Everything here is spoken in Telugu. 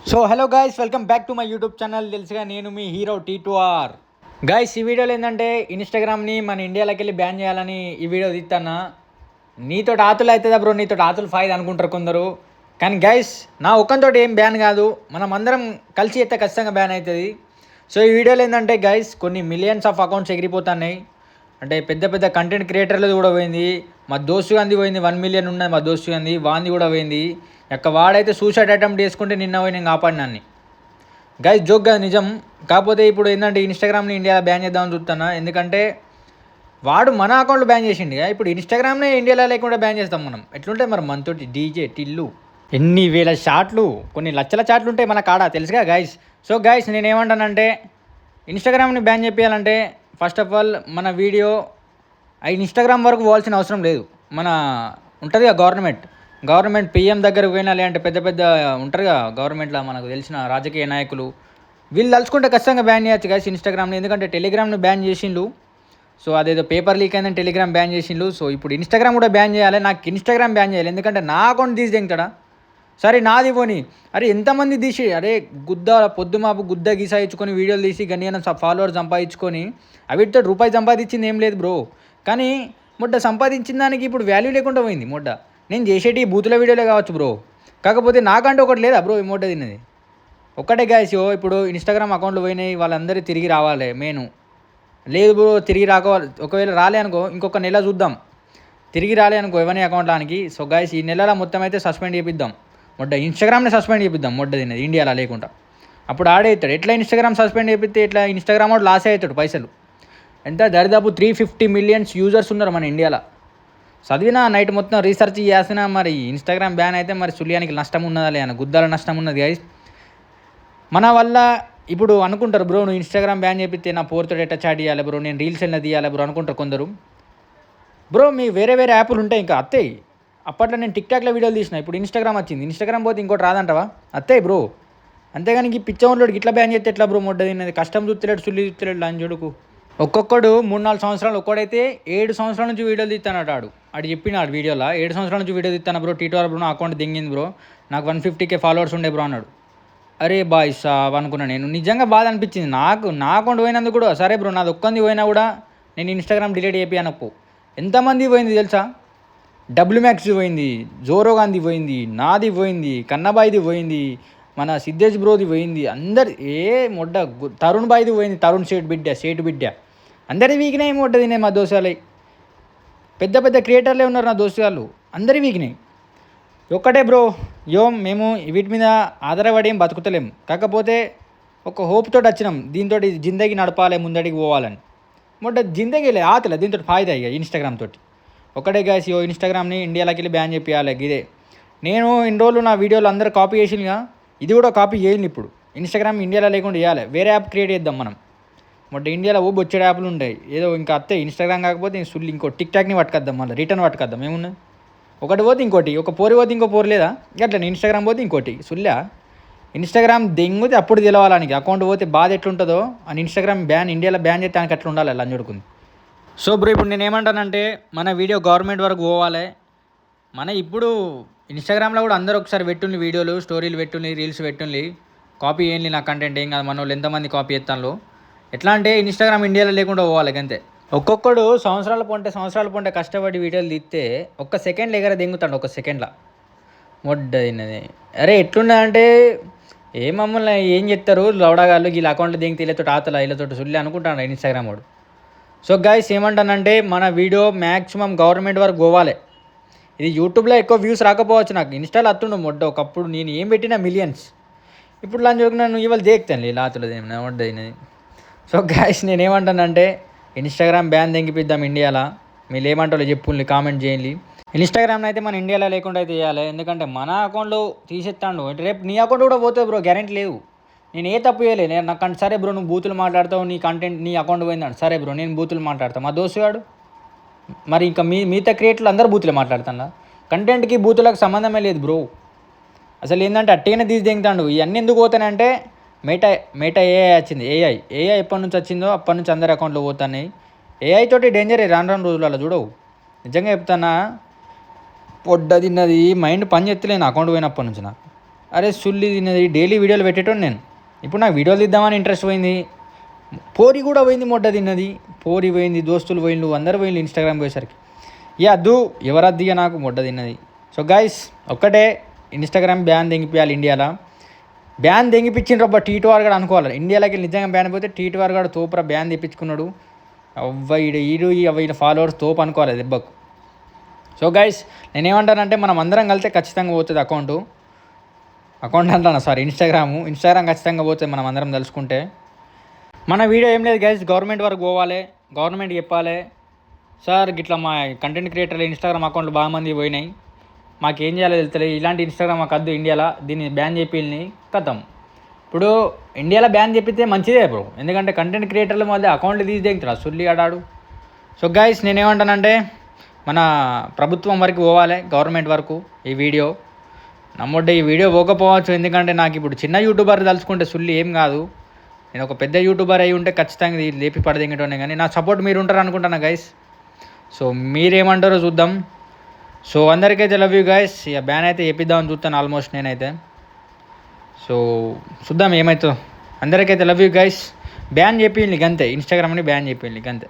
So hello guys, welcome back to my YouTube channel. తెలుసుగా నేను మీ హీరో T2R. గైస్, ఈ వీడియోలో ఏంటంటే ఇన్స్టాగ్రామ్ని మన ఇండియాలోకి వెళ్ళి బ్యాన్ చేయాలని ఈ వీడియో తీస్తానా. నీతో ఆతులు అవుతుందా బ్రో, నీతో ఆతులు ఫాయిదా అనుకుంటారు కొందరు. కానీ గైస్, నా ఒక్కంతో ఏం బ్యాన్ కాదు, మనం అందరం కలిసి అయితే ఖచ్చితంగా బ్యాన్ అవుతుంది. సో ఈ వీడియోలో ఏంటంటే గైస్, కొన్ని మిలియన్స్ ఆఫ్ అకౌంట్స్ ఎగిరిపోతున్నాయి. అంటే పెద్ద పెద్ద కంటెంట్ క్రియేటర్లు కూడా పోయింది. మా దోస్తు గాంధీ పోయింది, 1 మిలియన్ ఉన్నది మా దోస్తు గాంధీ, వాంది కూడా పోయింది. వాడైతే సూసైడ్ అటెంప్ట్ చేసుకుంటే నిన్న పోయి నేను కాపాడినాన్ని. గైస్, జోక్ కాదు, నిజం. కాకపోతే ఇప్పుడు ఏంటంటే ఇన్స్టాగ్రామ్ని ఇండియాలో బ్యాన్ చేద్దామని చూస్తున్నా. ఎందుకంటే వాడు మన అకౌంట్లో బ్యాన్ చేసిండు. ఇప్పుడు ఇన్స్టాగ్రామ్నే ఇండియాలో లేకుండా బ్యాన్ చేస్తాం మనం. ఎట్లుంటే మరి మనతోటి డీజే టిల్లు ఎన్ని వేల షాట్లు, కొన్ని లక్షల చాట్లు ఉంటాయి మన కాడ, తెలుసుగా గైస్. సో గైస్, నేనేమంటానంటే ఇన్స్టాగ్రామ్ని బ్యాన్ చేయాలంటే ఫస్ట్ ఆఫ్ ఆల్ మన వీడియో ఇన్స్టాగ్రామ్ వరకు పోవాల్సిన అవసరం లేదు. మన ఉంటుంది గవర్నమెంట్ పిఎం దగ్గరకు పోయినా, లేదంటే పెద్ద పెద్ద ఉంటారుగా గవర్నమెంట్లో మనకు తెలిసిన రాజకీయ నాయకులు, వీళ్ళు తలుచుకుంటే ఖచ్చితంగా బ్యాన్ చేయొచ్చు గైస్ ఇన్స్టాగ్రామ్ని. ఎందుకంటే టెలిగ్రామ్ని బ్యాన్ చేసిండు. సో అదేదో పేపర్ లీక్ అయిందని టెలిగ్రామ్ బ్యాన్ చేసిండు. సో ఇప్పుడు ఇన్స్టాగ్రామ్ కూడా బ్యాన్ చేయాలి. నాకు ఇన్స్టాగ్రామ్ బ్యాన్ చేయాలి, ఎందుకంటే నా అకౌంట్ తీసి దింగుతాడా. సరే నాది పోని, అరే ఎంతమంది తీసి, అరే పొద్దుమాపు గుద్ద గీసాయించుకొని వీడియోలు తీసి గనియనం ఫాలోవర్స్ సంపాదించుకొని అవిటితో రూపాయి సంపాదించింది ఏం లేదు బ్రో. కానీ సంపాదించిన దానికి ఇప్పుడు వాల్యూ లేకుండా పోయింది. నేను చేసేటి బూతుల వీడియోలే కావచ్చు బ్రో, కాకపోతే నాకంటే ఒకటి లేదా బ్రో ఈ తిన్నది ఒక్కటే గాయస్. ఇప్పుడు ఇన్స్టాగ్రామ్ అకౌంట్లు పోయినాయి, వాళ్ళందరూ తిరిగి రావాలి. లేదు బ్రో, తిరిగి రాకోవాలి. ఒకవేళ రాలే అనుకో, ఇంకొక నెల చూద్దాం. తిరిగి రాలే అనుకో ఎవరి అకౌంట్లానికి. సో గాయస్, ఈ నెలలో మొత్తం అయితే సస్పెండ్ చేపిద్దాం. ఇన్స్టాగ్రామ్ని సస్పెండ్ చేపిద్దాం తిన్నది ఇండియాలో లేకుండా. అప్పుడు ఆడేస్తాడు. ఎట్లా ఇన్స్టాగ్రామ్ సస్పెండ్ చేపిస్తే ఎట్లా ఇన్స్టాగ్రామ్ వాడు లాస్ అవుతాడు పైసలు. ఎంత దరిదాపు 350 మిలియన్స్ యూజర్స్ ఉన్నారు మన ఇండియాలో. చదివినా నైట్ మొత్తం రీసెర్చ్ చేసినా మరి ఇన్స్టాగ్రామ్ బ్యాన్ అయితే మరి సుల్యానికి నష్టం ఉన్నదా లేదన్న, గుద్దాల నష్టం ఉన్నది గైస్. మన వల్ల ఇప్పుడు అనుకుంటారు బ్రో, నువ్వు ఇన్స్టాగ్రామ్ బ్యాన్ చేపిస్తే నా పోరుతో ఎట్లా చాట్ చేయాలి బ్రో, నేను రీల్స్ ఎలా తీయాలి బ్రో అనుకుంటారు కొందరు. బ్రో, మీ వేరే యాప్లు ఉంటాయి ఇంకా అత్తయ్యి. అప్పట్లో నేను టిక్టాక్లో వీడియోలు తీసిన, ఇప్పుడు ఇన్స్టాగ్రామ్ వచ్చింది. ఇన్స్టాగ్రామ్ పోతే ఇంకోటి రాదంటావా అత్తయ్య బ్రో. అంతేగాని ఈ పిచ్చోన్లోకి ఇట్లా బ్యాన్ చేస్తే ఎట్లా బ్రో. తిన్నది కష్టం చూస్తలేడు, సుల్లి చూస్తలేడు అని చూడుకు. ఒక్కొక్కడు 3-4 సంవత్సరాలు, ఒక్కడైతే 7 సంవత్సరాల నుంచి వీడియోలు తీస్తానట. ఆడు చెప్పినాడు వీడియోలో, 7 సంవత్సరాల నుంచి వీడియో తీస్తాను బ్రో, T2R బ్రో నా అకౌంట్ దింగింది బ్రో, నాకు 150K ఫాలోవర్స్ ఉండే బ్రో అన్నాడు. అరే బాయ్ సాబ్ అనుకున్నా నేను. నిజంగా బాధ అనిపించింది నాకు. నా అకౌంట్ పోయినందుకు కూడా సరే బ్రో, నాది ఒక్కంది పోయినా కూడా నేను ఇన్స్టాగ్రామ్ డిలీట్ అయిపోయానప్పు. ఎంతమంది పోయింది తెలుసా. WMAX పోయింది, జోరో గాంధీ పోయింది, నాది పోయింది, కన్నబాయిది పోయింది, మన సిద్ధేష్ బ్రోది పోయింది, అందరి తరుణ్ బాయిది పోయింది, తరుణ్ సేటు బిడ్డ అందరి వీకినాయి. తినే మా దోస్తులై పెద్ద పెద్ద క్రియేటర్లే ఉన్నారు నా దోస్తు వాళ్ళు, అందరి వీకినాయి. ఒక్కటే బ్రో, మేము వీటి మీద ఆధారపడి ఏం బతుకుతలేం. కాకపోతే ఒక హోప్తో వచ్చినాం, దీంతో జిందగీ నడపాలి, ముందడికి పోవాలని. జిందగీ ఆతలే దీంతో ఫాయిదా ఇక ఇన్స్టాగ్రామ్ తోటి. ఒకటే గాయస్, ఇన్స్టాగ్రామ్ని ఇండియాలోకి వెళ్ళి బ్యాన్ చేయాలి. ఇదే నేను ఇన్ని రోజులు నా వీడియోలు అందరూ కాపీ చేసినగా, ఇది కూడా కాపీ చేయాలి. ఇప్పుడు ఇన్స్టాగ్రామ్ ఇండియాలో లేకుండా చేయాలి, వేరే యాప్ క్రియేట్ చేద్దాం మనం. ఇండియాలో బొచ్చేడు యాప్లు ఉంటాయి. ఏదో ఇంకా అత్తే ఇన్స్టాగ్రామ్ కాకపోతే ఇంకో టిక్టాక్ని పట్టుకొద్దాం, మళ్ళీ రిటర్న్ పట్టుకొద్దాం. ఏమున్నది, ఒకటి పోతే ఇంకోటి, ఒక పోరి పోతే ఇంకో పోరు లేదా అట్లా. ఇన్స్టాగ్రామ్ పోతే ఇంకోటి సుల్లా. ఇన్స్టాగ్రామ్ దెంగితే అప్పుడు తెలవాలని అకౌంట్ పోతే బాధ ఎట్లుంటుందో అని ఇన్స్టాగ్రామ్ ఇండియాలో బ్యాన్ చేస్తే ఆయనకి అట్లా ఉండాలి అలా చూడుకుంది. సో బ్రో, ఇప్పుడు నేను ఏమంటానంటే మన వీడియో గవర్నమెంట్ వరకు పోవాలి. ఇప్పుడు ఇన్స్టాగ్రామ్లో కూడా అందరూ ఒకసారి పెట్టుండి వీడియోలు, స్టోరీలు పెట్టుండి, రీల్స్ పెట్టుండి, కాపీ చేయండి నా కంటెంట్. ఏం కాదు, మన వాళ్ళు ఎంతమంది కాపీ చేస్తాను. ఎట్లా అంటే ఇన్స్టాగ్రామ్ ఇండియాలో లేకుండా పోవాలి అంతే. ఒక్కొక్కడు సంవత్సరాల పొంటే కష్టపడి వీడియోలు తీస్తే ఒక్క సెకండ్లో ఎగర దింగుతాడు, ఒక్క సెకండ్లో తిన్నది. అరే ఎట్లున్నదంటే మమ్మల్ని ఏం చెప్తారు లౌడగాళ్ళు, వీళ్ళ అకౌంట్లో దింగితే వీళ్ళతో ఆతల వీళ్ళతో సుల్లి అనుకుంటాను ఇన్స్టాగ్రామ్ వాడు. సో గైస్, ఏమంటానంటే మన వీడియో మ్యాక్సిమం గవర్నమెంట్ వరకు పోవాలి. ఇది యూట్యూబ్లో ఎక్కువ వ్యూస్ రాకపోవచ్చు, నాకు ఇన్స్టాలో వస్తుండు ఒకప్పుడు నేను ఏం పెట్టినా మిలియన్స్. ఇప్పుడు లంచ్ నన్ను ఇవాళ దేక్తాను లాతులు తిన్నది. సో గైస్, నేనేమంటానంటే ఇన్స్టాగ్రామ్ బ్యాన్ తెంగిపిద్దాం ఇండియాలో. మీరు ఏమంటారో చెప్పుల్ని, కామెంట్ చేయండి. ఇన్స్టాగ్రామ్ని అయితే మన ఇండియాలో లేకుండా అయితే చేయాలి. ఎందుకంటే మన అకౌంట్లో తీసేస్తాడు, రేపు నీ అకౌంట్ కూడా పోతుంది బ్రో, గ్యారెంటీ లేదు. నేను ఏ తప్పు చేయలే. నాకు సరే బ్రో, నువ్వు బూతులు మాట్లాడతావు, నీ కంటెంట్ నీ అకౌంట్ పోయిందంట, సరే బ్రో నేను బూతులు మాట్లాడతాను. మా దోస్తుగాడు మరి ఇంకా మిగతా క్రియేటర్లు అందరూ బూతులే మాట్లాడుతున్నా. కంటెంట్కి బూతులకు సంబంధమే లేదు బ్రో. అసలు ఏంటంటే అట్టేనే తీసి దింగుతాడు. ఇవన్నీ ఎందుకు పోతానంటే మేటా ఏఐ వచ్చింది. ఏఐ ఎప్పటి నుంచి వచ్చిందో అప్పటి నుంచి అందరి అకౌంట్లో పోతున్నాయి. ఏఐ తోటి డేంజరే రాను రోజులలో చూడవు. నిజంగా చెప్తానా, తిన్నది మైండ్ పని చేస్తలేదు నా అకౌంట్ పోయినప్పటి నుంచి నాకు. అరే సుల్లి తిన్నది డైలీ వీడియోలు పెట్టేటోని నేను. ఇప్పుడు నాకు వీడియోలు తీద్దామని ఇంట్రెస్ట్ పోయింది. పోరి కూడా పోయింది, మొడ్డ తిన్నది. పోరి పోయింది, దోస్తులు పోయిండు, అందరు పోయిండు ఇన్స్టాగ్రామ్ పోయేసరికి. అద్దు ఎవరద్దు నాకు మొడ్డ తిన్నది. సో గైస్ ఒక్కటే, ఇన్స్టాగ్రామ్ బ్యాన్ తెంగిపోయాలి ఇండియాలో. బ్యాన్ తెంగిపించిండ్రు అబ్బా T2R కూడా అనుకోవాలి. ఇండియాలోకి నిజంగా బ్యాన్ పోతే T2R కూడా తోపురా బ్యాన్ తెప్పించుకున్నాడు. అవ్వ ఈయన ఫాలోవర్స్ తోపు అనుకోవాలి దెబ్బకు. సో గైస్ నేనేమంటానంటే మనం అందరం కలిస్తే ఖచ్చితంగా పోతుంది అకౌంట్ అంటాను సారీ ఇన్స్టాగ్రామ్ ఖచ్చితంగా పోతుంది మనం అందరం తెలుసుకుంటే. మన వీడియో ఏం లేదు గైస్, గవర్నమెంట్ వరకు పోవాలి, గవర్నమెంట్ చెప్పాలి సార్ గిట్లా మా కంటెంట్ క్రియేటర్లు ఇన్స్టాగ్రామ్ అకౌంట్లు బాగా మంది పోయినాయి, మాకేం చేయాలో తెలుస్తలేదు, ఇలాంటి ఇన్స్టాగ్రామ్ మాకు వద్దు ఇండియాలో, దీన్ని బ్యాన్ చేపిల్ని కథం. ఇప్పుడు ఇండియాలో బ్యాన్ చెప్పితే మంచిదే బ్రో, ఎందుకంటే కంటెంట్ క్రియేటర్ల మధ్య అకౌంట్లు తీసి దిగుతారు సుల్లి ఆడాడు. సో గైస్ నేనేమంటానంటే మన ప్రభుత్వం వరకు పోవాలి, గవర్నమెంట్ వరకు ఈ వీడియో. నమ్మొడ్డే ఈ వీడియో పోకపోవచ్చు, ఎందుకంటే నాకు ఇప్పుడు చిన్న యూట్యూబర్ తలుచుకుంటే సుల్లి ఏం కాదు. నేను ఒక పెద్ద యూట్యూబర్ అయి ఉంటే ఖచ్చితంగా ఇది లేపి పడదింగటోనే, కానీ నా సపోర్ట్ మీరు ఉంటారు అనుకుంటున్నా గైస్. సో మీరేమంటారో చూద్దాం. సో అందరికైతే లవ్ యూ గైస్. ఇక బ్యాన్ అయితే చెప్పిద్దామని చూస్తాను ఆల్మోస్ట్ నేనైతే. సో చూద్దాం ఏమవుతుందో. అందరికైతే లవ్ యూ గైస్. బ్యాన్ చెప్పింది గంతే, ఇన్స్టాగ్రామ్ని బ్యాన్ చెప్పింది గంతే.